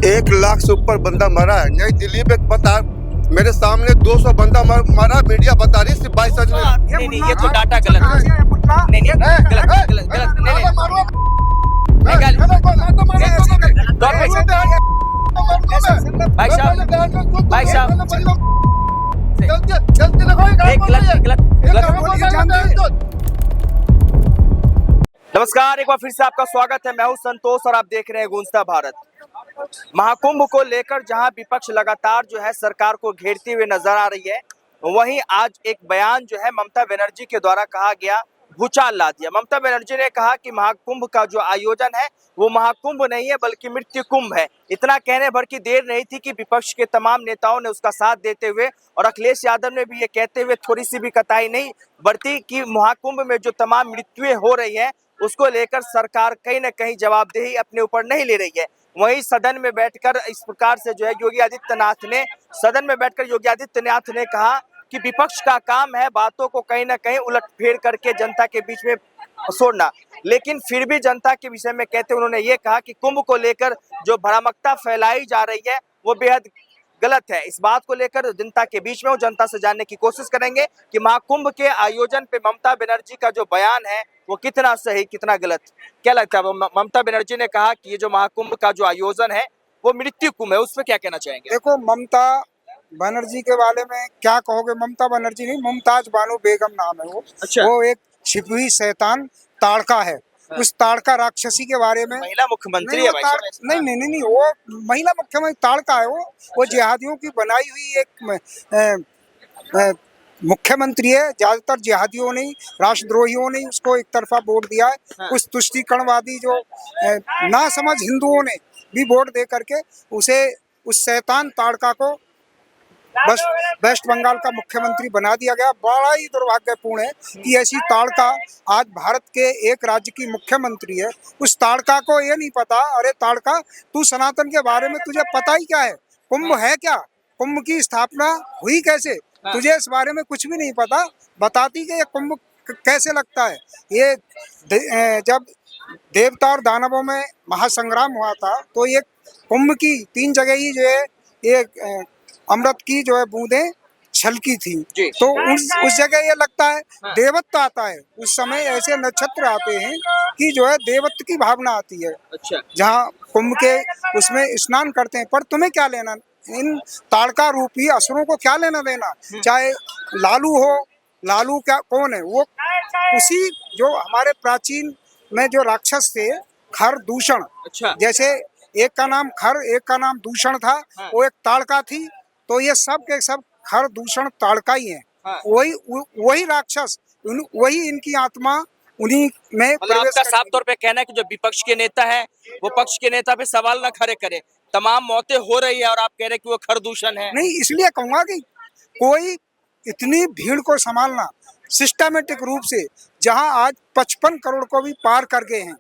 1 लाख से ऊपर बंदा मरा है। नई दिल्ली में बता, मेरे सामने 200 बंदा मरा, मीडिया बता रही सिर्फ 22 नहीं, ये तो डाटा गलत है। नहीं, गलत, भाई साहब, नमस्कार, एक बार फिर से आपका स्वागत है। मैं हूं संतोष और आप देख रहे हैं गूंजता भारत। महाकुंभ को लेकर जहां विपक्ष लगातार जो है सरकार को घेरती हुई नजर आ रही है, वहीं आज एक बयान जो है ममता बनर्जी के द्वारा कहा गया, भूचाल ला दिया। ममता बनर्जी ने कहा कि महाकुंभ का जो आयोजन है वो महाकुंभ नहीं है बल्कि मृत्यु कुंभ है। इतना कहने भर की देर नहीं थी कि विपक्ष के तमाम नेताओं ने उसका साथ देते हुए और अखिलेश यादव ने भी ये कहते हुए थोड़ी सी भी कताई नहीं बरती कि महाकुंभ में जो तमाम मृत्युएं हो रही है उसको लेकर सरकार कहीं ना कहीं जवाबदेही अपने ऊपर नहीं ले रही है। वहीं सदन में बैठकर इस प्रकार से जो है योगी आदित्यनाथ ने कहा कि विपक्ष का काम है बातों को कहीं ना कहीं उलटफेर करके जनता के बीच में छोड़ना, लेकिन फिर भी जनता के विषय में कहते उन्होंने ये कहा कि कुंभ को लेकर जो भ्रामकता फैलाई जा रही है वो बेहद गलत है। इस बात को लेकर जनता के बीच में वो जनता से जानने की कोशिश करेंगे कि महाकुंभ के आयोजन पे ममता बनर्जी का जो बयान है वो कितना सही कितना गलत। क्या लगता है? ममता बनर्जी ने कहा कि ये जो महाकुंभ का जो आयोजन है वो मृत्यु कुंभ है, उस पर क्या कहना चाहेंगे? देखो, ममता बनर्जी के बारे में क्या कहोगे? ममता बनर्जी नहीं, मुमताज बानो बेगम नाम है वो। अच्छा। वो एक छिपी हुई शैतान ताड़का है। उस ताड़का राक्षसी के बारे में महिला मुख्यमंत्री है भाई साहब। नहीं, वो महिला मुख्यमंत्री ताड़का है। वो जिहादियों की बनाई हुई एक मुख्यमंत्री है। ज्यादातर जिहादियों ने, राष्ट्रद्रोहियों ने उसको एक तरफा वोट दिया है। कुछ तुष्टीकरणवादी जो नासमझ हिंदुओं ने भी वोट दे करके उसे, उस शैतान ताड़का को बस वेस्ट बंगाल का मुख्यमंत्री बना दिया गया। बड़ा ही दुर्भाग्यपूर्ण है कि ऐसी ताड़का आज भारत के एक राज्य की मुख्यमंत्री है। उस ताड़का को ये नहीं पता, अरे ताड़का तू सनातन के बारे में तुझे पता ही क्या है? कुंभ है क्या? कुंभ की स्थापना हुई कैसे? तुझे इस बारे में कुछ भी नहीं पता। बताती कि ये कुंभ कैसे लगता है। ये जब देवता और दानवों में महासंग्राम हुआ था तो ये कुंभ की 3 जगह ही जो है ये अमृत की जो है बूंदें छलकी थी। तो उस जगह ये लगता है देवत्व आता है। उस समय ऐसे नक्षत्र आते हैं कि जो है देवत्व की भावना आती है। अच्छा। जहाँ कुंभ के उसमें स्नान करते हैं। पर तुम्हें क्या लेना इन ताड़का रूपी असुरों को? क्या लेना देना? चाहे लालू हो, लालू क्या कौन है? वो उसी जो हमारे प्राचीन में जो राक्षस थे, खर दूषण। अच्छा। जैसे एक का नाम खर, एक का नाम दूषण था। वो एक ताड़का थी। तो ये सब के सब खर दूषण ताड़का ही है। वही राक्षस, वही इनकी आत्मा उन्हीं में मतलब आपका साफ तौर पे कहना है कि जो विपक्ष के नेता है वो पक्ष के नेता पे सवाल ना खड़े करे। तमाम मौतें हो रही है और आप कह रहे हैं कि वो खर दूषण है। नहीं, इसलिए कहूंगा कि कोई इतनी भीड़ को संभालना सिस्टमेटिक रूप से, जहां आज 55 करोड़ को भी पार कर गए हैं,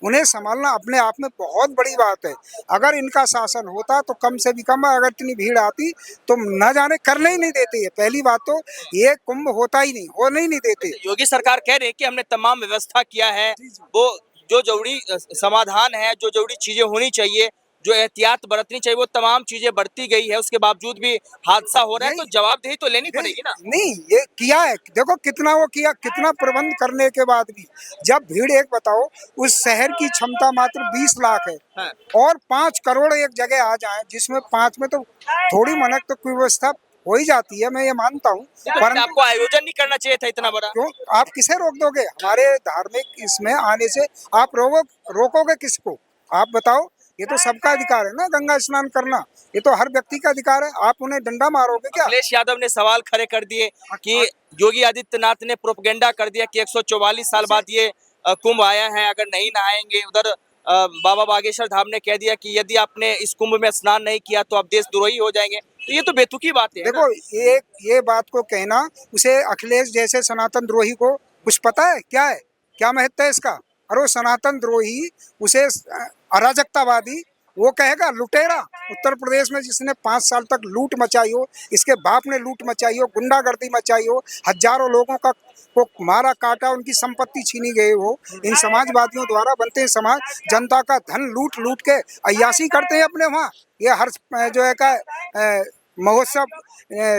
उन्हें संभालना अपने आप में बहुत बड़ी बात है। अगर इनका शासन होता तो कम से भी कम, अगर इतनी भीड़ आती तो न जाने करने ही नहीं देते। पहली बात तो ये कुंभ होता ही नहीं, होने ही नहीं देते। योगी सरकार कह रही है कि हमने तमाम व्यवस्था किया है, वो जो जरूरी समाधान है, जो जरूरी चीजें होनी चाहिए, जो एहतियात बरतनी चाहिए, वो तमाम चीजें बरती गई है। उसके बावजूद भी हादसा हो रहा है, तो जवाबदेही तो लेनी पड़ेगी ना। नहीं, ये किया है। देखो कितना वो किया, कितना प्रबंध करने के बाद भी जब भीड़, एक बताओ, उस शहर की क्षमता मात्र 20 लाख है और 5 करोड़ एक जगह आ जाए, जिसमें 5 में तो थोड़ी मनक तो व्यवस्था हो ही जाती है, मैं ये मानता हूँ। पर आपको आयोजन नहीं करना चाहिए था इतना बड़ा। क्यों? आप किसे रोक दोगे? हमारे धार्मिक इसमें आने से आप रोकोगे किसको? आप बताओ। ये तो सबका अधिकार है ना, गंगा स्नान करना। ये तो हर व्यक्ति का अधिकार है। आप उन्हें डंडा मारोगे क्या? अखिलेश यादव ने सवाल खड़े कर दिए कि योगी आदित्यनाथ ने प्रोपगेंडा कर दिया कि 144 साल बाद ये कुंभ आया है, अगर नहीं नहाएंगे। उधर बाबा बागेश्वर धाम ने कह दिया कि यदि आपने इस कुंभ में स्नान नहीं किया तो आप देशद्रोही हो जाएंगे। तो ये तो बेतुकी बात है। देखो, ये बात को कहना, उसे अखिलेश जैसे सनातन द्रोही को कुछ पता है क्या है? क्या महत्व है इसका? और वो सनातन द्रोही, उसे अराजकतावादी वो कहेगा लुटेरा। उत्तर प्रदेश में जिसने 5 साल तक लूट मचाई हो, इसके बाप ने लूट मचाई हो, गुंडागर्दी मचाई हो, हजारों लोगों का को मारा काटा, उनकी संपत्ति छीनी गई हो, इन समाजवादियों द्वारा बनते हैं समाज, जनता का धन लूट लूट के अय्याशी करते हैं अपने वहाँ। ये हर जो है का महोत्सव,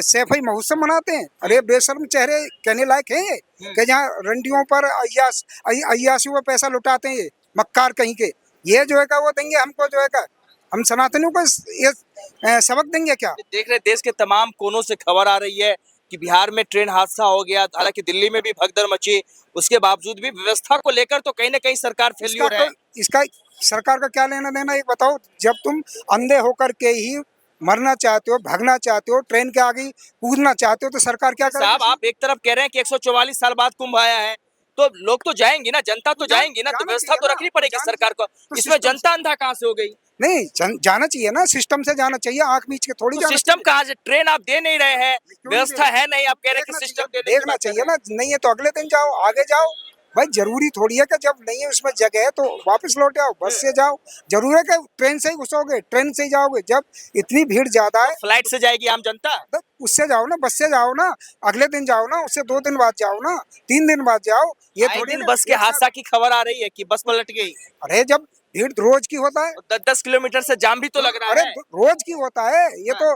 सैफई महोत्सव मनाते हैं। अरे बेशर्म चेहरे, कहने लायक है ये कि जहाँ रंडियों पर अय्याशियों पर पैसा लुटाते हैं ये मक्कार कहीं के। ये जो है का वो देंगे हमको, जो है का हम सनातनियों को ये सबक देंगे क्या? देख रहे देश के तमाम कोनों से खबर आ रही है कि बिहार में ट्रेन हादसा हो गया, हालांकि दिल्ली में भी भगदड़ मची, उसके बावजूद भी व्यवस्था को लेकर तो कहीं ना कहीं सरकार फेल्योर है। इसका सरकार का क्या लेना देना, एक बताओ। जब तुम अंधे होकर के ही मरना चाहते हो, भागना चाहते हो, ट्रेन के आगे कूदना चाहते हो, तो सरकार क्या करे? साहब आप एक तरफ कह रहे हैं कि 144 साल बाद कुंभ आया है, तो लोग तो जाएंगे ना, जनता तो जाएंगी ना, तो व्यवस्था तो रखनी पड़ेगी सरकार को। इसमें जनता अंधा कहाँ से हो गई? नहीं, जाना चाहिए ना, सिस्टम से जाना चाहिए, आंख बीच के थोड़ी जाना। सिस्टम कहाँ से? ट्रेन आप दे नहीं रहे हैं, व्यवस्था है नहीं, आप कह रहे हैं कि सिस्टम देखना चाहिए ना। नहीं है तो अगले दिन जाओ, आगे जाओ भाई। जरूरी थोड़ी है कि जब नहीं है उसमें जगह है तो वापस लौट आओ, बस से जाओ। जरूर है कि ट्रेन से ही घुसोगे, ट्रेन से ही जाओगे? जब इतनी भीड़ ज्यादा है, फ्लाइट से जाएगी आम जनता, तो उससे जाओ ना, बस से जाओ ना, अगले दिन जाओ ना, उससे 2 दिन बाद जाओ ना, 3 दिन बाद जाओ। ये थोड़ी दिन बस के हादसा की खबर आ रही है कि बस पलट गई। अरे जब भीड़ रोज की होता है, 10-10 किलोमीटर से जाम भी तो लग रहा अरे है। रोज की होता है ये तो।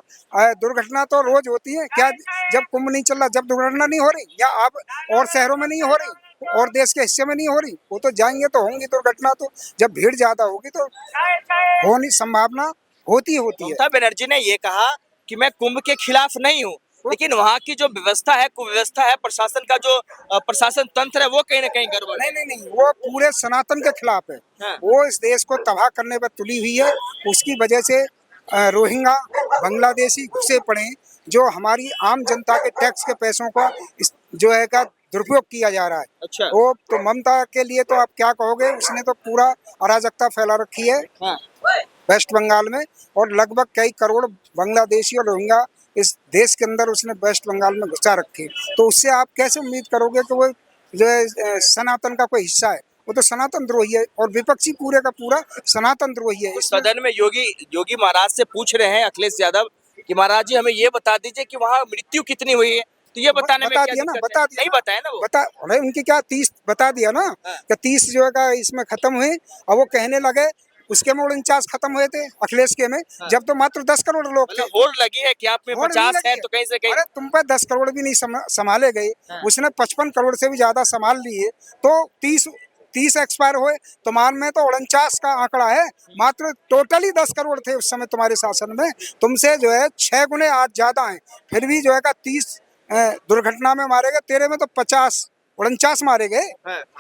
दुर्घटना तो रोज होती है क्या? जब कुंभ नहीं चल रहा, जब दुर्घटना नहीं हो रही, या आप और शहरों में नहीं हो रही, और देश के हिस्से में नहीं हो रही, वो तो जाएंगे तो होंगी दुर्घटना। तो जब भीड़ ज्यादा होगी तो होने संभावना होती है। ममता बनर्जी ने ये कहा कि मैं कुंभ के खिलाफ नहीं हूँ, लेकिन वहाँ की जो व्यवस्था है, कुव्यवस्था है, प्रशासन का जो प्रशासन तंत्र है, वो कहीं ना कहीं गड़बड़ है। नहीं, वो पूरे सनातन के खिलाफ है। हाँ। वो इस देश को तबाह करने पर तुली हुई है। उसकी वजह से रोहिंग्या बांग्लादेशी घुसे पड़े, जो हमारी आम जनता के टैक्स के पैसों का जो है का दुरुपयोग किया जा रहा है। अच्छा। वो तो ममता के लिए तो आप क्या कहोगे, उसने तो पूरा अराजकता फैला रखी है हाँ। वेस्ट बंगाल में, और लगभग कई करोड़ बांग्लादेशी और रोहिंग्या इस देश के अंदर उसने वेस्ट बंगाल में घुसा रखे। तो उससे आप कैसे उम्मीद करोगे कि वो जो है सनातन का कोई हिस्सा है? वो तो सनातन द्रोही है, और विपक्षी पूरे का पूरा सनातन द्रोही है। सदन में योगी महाराज से पूछ रहे हैं अखिलेश यादव कि महाराज जी हमें ये बता दीजिए कि वहाँ मृत्यु कितनी हुई है, तो ये बताने में क्या दिक्कत है? बता दिया नहीं बताया ना वो। अरे उनकी क्या 30 बता दिया ना, कि 30 जो है का इसमें खत्म हुए। और वो कहने लगे उसके में 49 खत्म हुए थे अखिलेश के में, जब तो मात्र 10 करोड़ लोग थे। होड़ लगी है कि आप में 50 है तो कहीं से कहीं। अरे तुम पे 10 करोड़ भी नहीं संभाले गए, उसने 55 करोड़ से भी ज्यादा संभाल लिए। तो 30 एक्सपायर हुए, तुम्हारे में तो 49 का आंकड़ा है। मात्र टोटली 10 करोड़ थे उस समय तुम्हारे शासन में, तुमसे जो है 6 गुने आज ज्यादा है। फिर भी जो है का 30 दुर्घटना में मारे गए, तेरे में तो 49 मारे गए।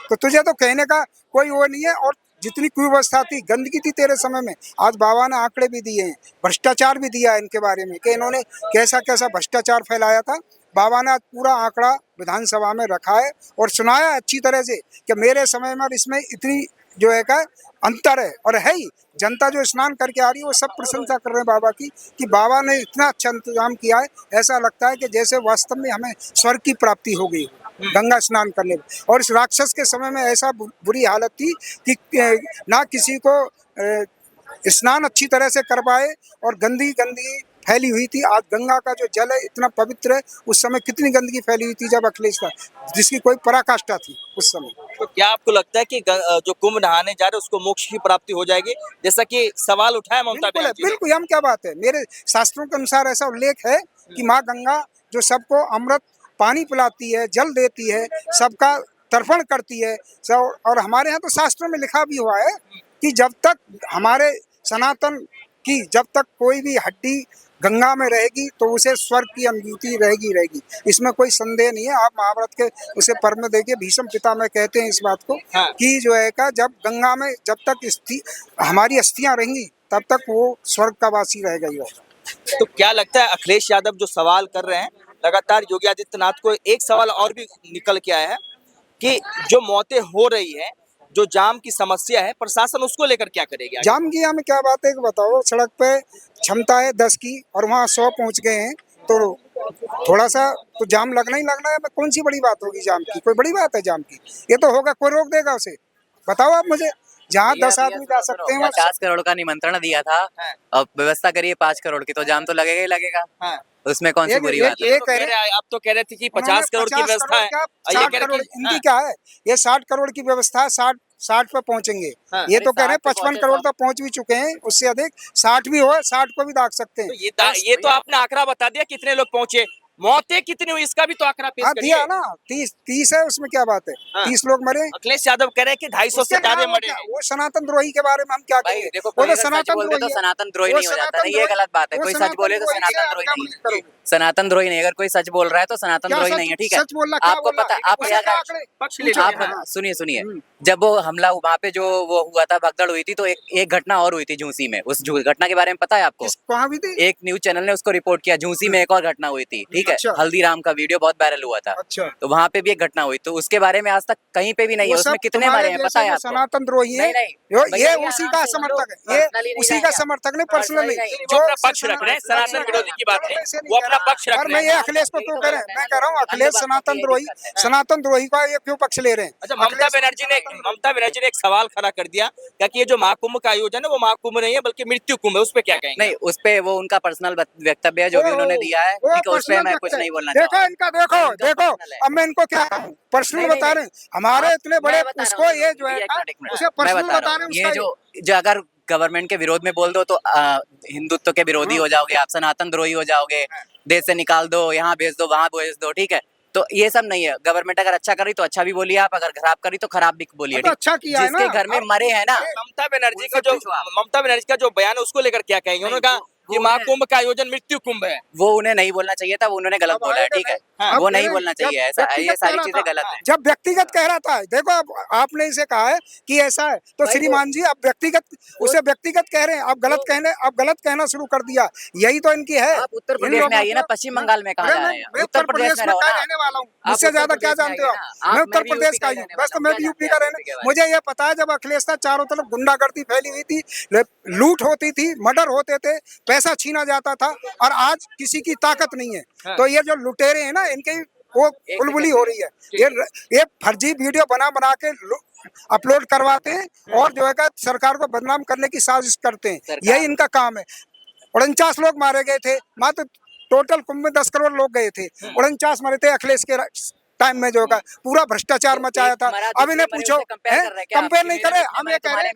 तो तुझे तो कहने का कोई वो नहीं है। और जितनी कुव्यवस्था थी, गंदगी थी तेरे समय में, आज बाबा ने आंकड़े भी दिए हैं, भ्रष्टाचार भी दिया है इनके बारे में कि इन्होंने कैसा कैसा भ्रष्टाचार फैलाया था। बाबा ने आज पूरा आंकड़ा विधानसभा में रखा है और सुनाया अच्छी तरह से कि मेरे समय में और इसमें इतनी जो है का अंतर है। और है ही, जनता जो स्नान करके आ रही है वो सब प्रशंसा कर रहे हैं बाबा की, कि बाबा ने इतना अच्छा इंतजाम किया है। ऐसा लगता है कि जैसे वास्तव में हमें स्वर्ग की प्राप्ति हो गई गंगा स्नान करने में। और इस राक्षस के समय में ऐसा बुरी हालत थी कि ना किसी को स्नान अच्छी तरह से कर पाए, और गंदगी फैली हुई थी। आज गंगा का जो जल है इतना पवित्र है, उस समय कितनी गंदगी फैली हुई थी जब अखिलेश का, जिसकी कोई पराकाष्ठा थी उस समय। तो क्या आपको लगता है कि जो कुंभ नहाने जा रहे हैं उसको मोक्ष की प्राप्ति हो जाएगी, जैसा कि सवाल उठाया ममता बनर्जी ने? बिल्कुल, हम क्या बात है, मेरे शास्त्रों के अनुसार ऐसा उल्लेख है कि माँ गंगा जो सबको अमृत पानी पिलाती है, जल देती है, सबका तर्पण करती है। और हमारे यहाँ तो शास्त्रों में लिखा भी हुआ है कि जब तक हमारे सनातन की, जब तक कोई भी हड्डी गंगा में रहेगी तो उसे स्वर्ग की अनुभूति रहेगी। इसमें कोई संदेह नहीं है। आप महाभारत के उसे पर्व में देखिए, भीष्म पितामह कहते हैं इस बात को, हाँ। कि जो है का जब गंगा में जब तक हमारी अस्थियां रहेंगी तब तक वो स्वर्ग का वासी रहेगा ही रहेगा। तो क्या लगता है अखिलेश यादव जो सवाल कर रहे हैं लगातार, योगी आदित्यनाथ को एक सवाल और भी निकल के आया है कि जो मौतें हो रही है, जो जाम की समस्या है, प्रशासन उसको लेकर क्या करेगा? जाम की हमें क्या बात है कि बताओ, सड़क पे क्षमता है 10 की और वहाँ 100 पहुँच गए हैं, तो थोड़ा सा तो जाम लगना ही लगना है। कौन सी बड़ी बात होगी जाम की? कोई बड़ी बात है जाम की? ये तो होगा, कोई रोक देगा उसे? बताओ आप मुझे। जहाँ भैया, 10 आदमी जा सकते हैं वहाँ 50 करोड़ का निमंत्रण दिया था। हाँ। अब व्यवस्था करिए 5 करोड़ की, तो जाम तो लगेगा ही लगेगा। हाँ। उसमें कौन सी एक- बुरी एक- बात है? एक तो कह रहे आप तो कह रहे थे कि 50 करोड़ की व्यवस्था है। क्या और ये 60 कह रहे करोड़ कि- इनकी हाँ। क्या है, ये 60 करोड़ की व्यवस्था है, 60 पे पहुंचेंगे। हाँ। ये अरे तो कह रहे हैं 60 पे 55 पहुंचे करोड़ तो- तक पहुंच भी चुके हैं, उससे अधिक 60 भी हो, 60 को भी दाग सकते हैं। तो ये तो आपने आंकड़ा बता दिया कितने लोग पहुंचे, मौतें कितनी हुई इसका भी तो आंकड़ा पेश हाँ करिए। दिया ना, 30 है, उसमें क्या बात है, हाँ। 30 लोग मरे। अखिलेश यादव कह रहे हैं कि 250 से उसके ज्यादा अलावा मरे क्या, हैं। वो सनातन द्रोही के बारे में हम क्या भाई कहेंगे, देखो, वो कोई तो अगर सच सनातन बोल दे तो द्रोही है। सनातन द्रोही वो नहीं हो जाता सनातन ना, ये द्रोही- गलत बात है। वो कोई सच सनातन बोले तो द्रोही सनातन है, द्रोही क्या नहीं है। करोगे? सनातन द्रोही नहीं, अगर कोई सच बोल रहा है तो सनातन क्या द्रोही सच- नहीं है, ठीक है। सच बोलना, क्या आपको बोलना? पता, आप उसे प्रयागराज, क्या आंकड़े? पक्ष ले आप लीजिए। हाँ। सुनिए सुनिए, जब वो हमला वहां पे जो वो हुआ था, भगदड़ हुई थी, तो एक घटना और हुई थी झूसी में। उस घटना के बारे में पता है आपको? कहाँ भी थी? एक न्यूज चैनल ने उसको रिपोर्ट किया, झूसी में एक और घटना हुई थी, ठीक है। अच्छा। हल्दीराम का वीडियो बहुत वायरल हुआ था, अच्छा, तो वहां पे भी एक घटना हुई, तो उसके बारे में आज तक कहीं पे भी नहीं है। वो उसमें सब कितने तुम्हारे मरे हैं पता जैसे है जो आपको? सनातन द्रोही है, नहीं, ये भैया, उसी आराम का से समर्थक है, बोलो, ये personally नहीं उसी का जाएगा। समर्थक नहीं, पर्सनली नहीं, वो अपना पक्ष रख रहे हैं, सनातन विरोधी की बात है, वो अपना पक्ष रख और रहे मैं हैं। ये अखिलेश को क्यों कह रहे हैं, मैं कह रहा हूँ अखिलेश सनातन द्रोही का ये क्यों पक्ष ले रहे हैं? अच्छा, ममता बनर्जी ने एक सवाल खड़ा कर दिया क्या कि ये जो महाकुंभ का आयोजन है वो महाकुंभ नहीं है बल्कि मृत्यु कुंभ है, उस पे क्या कहेंगे? नहीं, उस पे वो उनका पर्सनल वक्तव्य है जो भी उन्होंने दिया है, वो ठीक है। उस पे personal मैं व्यक्त कुछ है। नहीं बोलना देखो चाहूंगा। इनका, देखो इनका देखो personal है। अब मैं इनको क्या पर्सनल नहीं, बता नहीं, रहे हैं, हमारे इतने बड़े मैं बता रहा उसको हूँ, ये जो है एक मिनट, उसे मैं पर्सनल बता बता रहा रहे हूँ। हैं ये जो अगर गवर्नमेंट के विरोध में बोल दो तो हिंदुत्व के विरोधी हो जाओगे आप, सनातन द्रोही हो जाओगे, देश से निकाल दो, यहाँ भेज दो, वहां भेज दो, ठीक है। तो ये सब नहीं है। गवर्नमेंट अगर अच्छा करी तो अच्छा भी बोलिए आप, अगर खराब करी तो खराब भी बोलिए, तो ठीक। अच्छा किया है ना। जिसके घर में मरे हैं ना, ममता बनर्जी का जो बयान है उसको लेकर क्या कहेंगे? उन्होंने कहा कि महाकुंभ का आयोजन मृत्यु कुंभ है। वो उन्हें नहीं बोलना चाहिए था, वो उन्होंने गलत बोला है, ठीक है। हाँ, वो नहीं बोलना चाहिए ऐसा, ये सारी चीजें गलत है। जब व्यक्तिगत कह रहा था, देखो अब आपने इसे कहा है कि ऐसा है, तो भाई श्रीमान जी अब व्यक्तिगत उसे व्यक्तिगत कह रहे हैं, अब गलत कहना शुरू कर दिया, यही तो इनकी है। आप उत्तर प्रदेश में आइए ना, पश्चिम बंगाल में कहाँ जा रहे हैं? मैं उत्तर प्रदेश में रहो का ना। रहने वाला हूँ, आप मुझसे उत्तर ज्यादा क्या प्रदेश में जानते हो आइए आप? ना। मैं आप उत्तर मैं भी प्रदेश यूपी का का ही हूँ, रहने बस तो वाला मैं हूँ, भी क्या यूपी जानते का हैं रहने, यूपी के बारे में? मुझे ये पता है जब अखिलेश था चारों तरफ गुंडागर्दी फैली हुई थी, लूट होती थी, मर्डर होते थे, पैसा छीना जाता था, और आज किसी की ताकत नहीं है। तो ये जो लुटेरे हैं ना, इनकी वो बुलबुली हो रही है। ये फर्जी वीडियो बना बना के अपलोड करवाते हैं और जो है कि सरकार को बदनाम करने की साजिश करते हैं, यही इनका काम है। 49 लोग मारे गए थे, मात्र टोटल कुंभ में 10 करोड़ लोग गए थे, 49 मरे थे अखिलेश के टाइम में, जो का पूरा भ्रष्टाचार मचाया था। अब इन्हें पूछो, कंपेयर नहीं करे, हम ये कह रहे हैं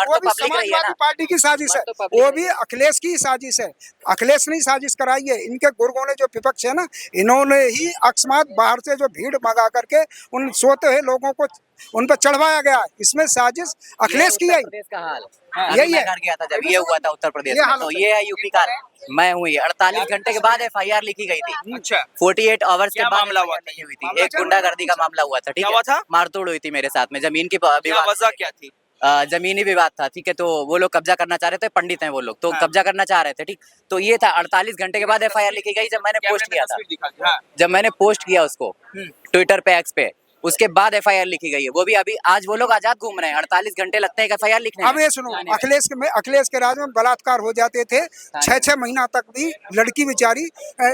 वो भी समाजवादी पार्टी की साजिश है, वो भी अखिलेश की साजिश है। अखिलेश ने साजिश कराई है, इनके गुर्गों ने जो विपक्ष है ना, इन्होंने ही अकस्मात बाहर से जो भीड़ मंगा करके उन सोते हुए लोगों को उन पर चढ़वाया गया, इसमें साजिश अखिलेश की है। का हाल यही है। घर गया था जब ये हुआ था उत्तर प्रदेश में, तो ये है यूपी का। मैं हूँ ये 48 घंटे के बाद FIR लिखी गई थी। अच्छा, 48 आवर्स के क्या बाद मामला हुआ था? लिखी हुई थी। एक गुंडागर्दी का मामला हुआ था, ठीक क्या हुआ था? है। मारतोड़ हुई थी मेरे साथ में, जमीन की क्या विवाद, वजह क्या थी? जमीनी विवाद था, ठीक है। तो वो लोग कब्जा करना चाह रहे थे, पंडित हैं वो लोग, तो हाँ। कब्जा करना चाह रहे थे, ठीक। तो ये था 48 घंटे के बाद FIR लिखी गई, जब मैंने पोस्ट किया था, हाँ। जब मैंने पोस्ट किया उसको ट्विटर पे, एक्स पे, उसके बाद FIR लिखी गई है। वो भी अभी आज वो लोग आजाद घूम रहे हैं, 48 घंटे लगते हैं FIR लिखने में। अब ये सुनो, अखिलेश के राज में बलात्कार हो जाते थे, 6-6 महीना तक भी लड़की बेचारी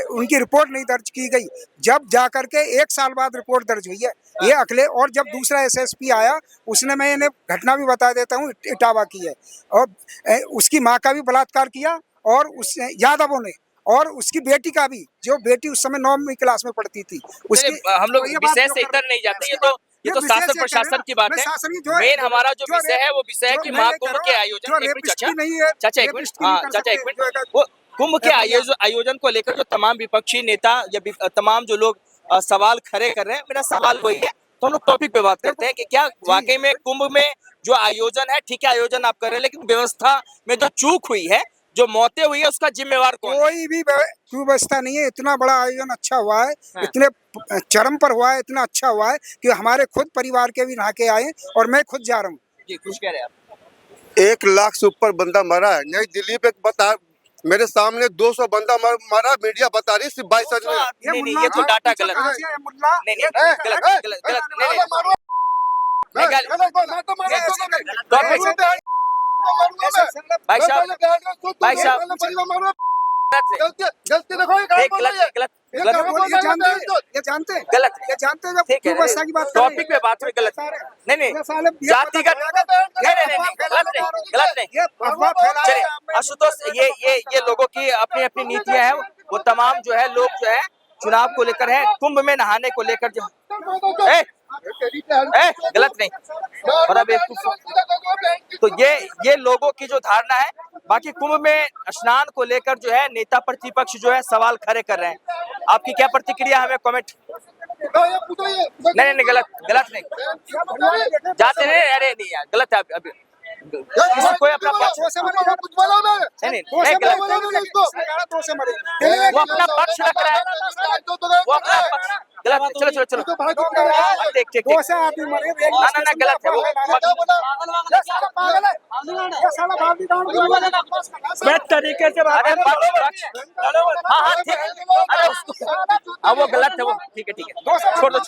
उनकी रिपोर्ट नहीं दर्ज की गई, जब जाकर के 1 साल बाद रिपोर्ट दर्ज हुई है ये अखिलेश। और जब दूसरा SSP आया, उसने, मैं इन्हें घटना भी बता देता हूँ, इटावा की है, और उसकी माँ का भी बलात्कार किया, और उस यादवों ने, और उसकी बेटी का भी, जो बेटी उस समय 9वीं क्लास में पढ़ती थी उसकी। हम लोग तो ये बात विषय जो से कर- इधर नहीं जाते, ये तो विषय शासन से प्रशासन कह की बात मैं है। शासन की जो मेन हमारा जो जो विषय है वो विषय है जो कि मैं ये महाकुंभ कह के रहा हूँ, आयोजन, जो एक मिनट रेपिस्ट चाचा, की नहीं है, चाचा एक मिनट, रेपिस्ट की नहीं हाँ कर चाचा एक सकते, मिनट, जो है वो कुंभ के आयोजन को लेकर जो तमाम विपक्षी नेता या तमाम जो लोग सवाल खड़े कर रहे हैं, मेरा सवाल वही है, तो हम लोग टॉपिक पे बात करते हैं कि क्या वाकई में कुंभ में जो आयोजन है, ठीक है आयोजन आप कर रहे हैं, लेकिन व्यवस्था में जो चूक हुई है, जो मौतें हुई है, उसका जिम्मेवार कौन है? कोई भी व्यवस्था नहीं है। इतना बड़ा आयोजन अच्छा हुआ है, हाँ। इतने चरम पर हुआ है, इतना अच्छा हुआ है कि हमारे खुद परिवार के भी नहा के आए, और मैं खुद जा रहा हूँ। जी, कुछ कह रहे हैं आप? 1 लाख से ऊपर बंदा मरा है। नई दिल्ली पे बता, मेरे सामने 200 बंदा मरा, मीडिया बता रही सिर्फ 22 आदमी। नहीं, ये तो डाटा गलत है। नहीं, नहीं, गलत, नहीं, भाई साहब, गलती गलती देखो ये काम बोल रही है गलत ये गलत काम बोल ये जानते हैं, रही है ये जानते हैं, गलत ये जानते हैं जब ठीक है क्यों वर्षा की बात कर रहे हैं? टॉपिक पे बात हुई गलत नहीं नहीं ये साले ये जातिगत पता चला नहीं नहीं नहीं गलत नहीं गलत नहीं ये अफवाह फैला चलिए आशुतोष ये लोगों की अपनी अपनी नीतियां हैं वो तमाम जो है लोग जो है चुनाव को लेकर है कुंभ में नहाने को लेकर जो गलत नहीं बड़ा बेवकूफ तो ये लोगों की जो धारणा है बाकी कुंभ में स्नान को लेकर जो है नेता प्रतिपक्ष जो है सवाल खड़े कर रहे हैं आपकी क्या प्रतिक्रिया हमें कमेंट नहीं गलत गलत नहीं जाते नहीं अरे नहीं यार गलत है अभी किसी कोई अपना पक्ष कुछ बोला मैं नहीं गलत वो अपना पक्ष रख रहा है वो अपना पक्ष गलत है चलो ठीक ठीक दो से आदमी मरे ना गलत है वो मैं तरीके से बात अरे पक्ष हाँ ठीक है अरे उसको वो गलत है वो ठीक है छोड़ दो